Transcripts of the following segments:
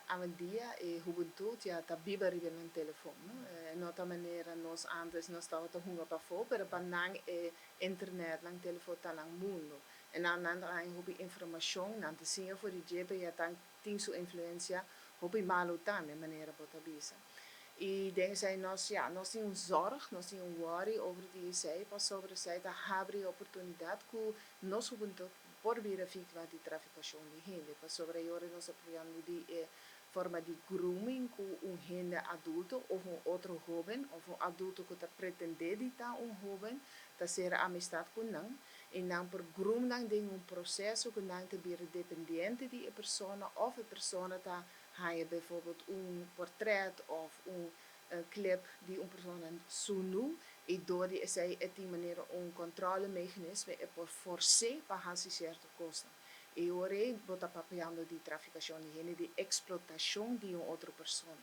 aan dia e juventud ya ta biberi ben telefono nota manera nos antes nos stava ta hunga pa fo pero panang internet lang telefono talang mundo en dan aan hobi information nan te zien voor die jepe ya tan tin su influencia hobi malo tan manera bota bisa. E denk zij nós temos zorg, nós temos worry over die zij, pas sobre zij, da abre oportunidade que nós juventud por vir a ficar de traficação de gente, pas sobre agora nós apoiamos de forma de grooming com gente adulto ou outro jovem, ou adulto que está pretender de estar jovem, tá ser amistad com não, e não por groom não tem processo que não te vir dependente de a persona of a persona tá ga je bijvoorbeeld een portret of een clip die een persoon sunu e door die zij op die manier een controlemechanisme e por forcer pagar certo costa. E ora bota papiando di trafficazione di gente, di explotazione di un'altra persona.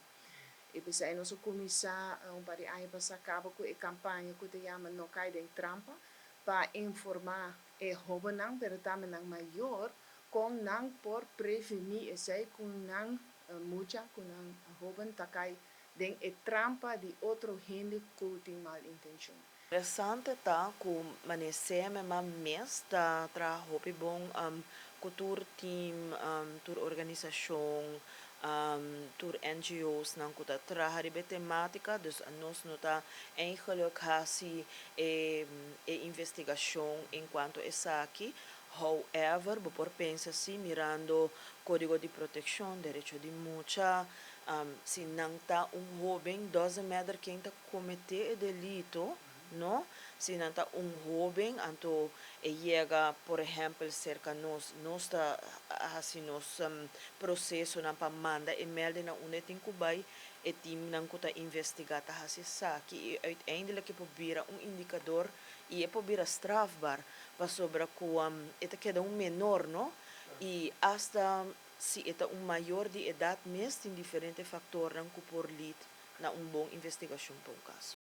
E per sei nosso commissar un par de anos passar cabo com a campanha que te chama no cai de trampa para informar e hobenang per também maior com nang por prevenir e sei com nang mucha com nang hoben takai den e trampa di outro gente que tem mal intenção. Interessante tá com maneseme ma mes da tra hopi bom cultuur team tour organisação tour NGO's nan kuta tra haribe tematica dus nós nota eigenlijk hasi investigação enquanto essa aqui. However, por pensa si mirando código de proteção, direito de mucha, se não tá jovem, doesn't matter quem tá cometer delito, no? Se não tá jovem, então chega, por exemplo, cerca nós tá assim nos processo na pa manda e melde na unetin kubai e team nang kuta investigar ta hasi saki e uiteindelijk proberen indicador e proberen strafbaar para sobre com eta queda menor, no? E hasta se eta maior de idade mesmo tem diferente fator nang por lead na bom investigação para caso.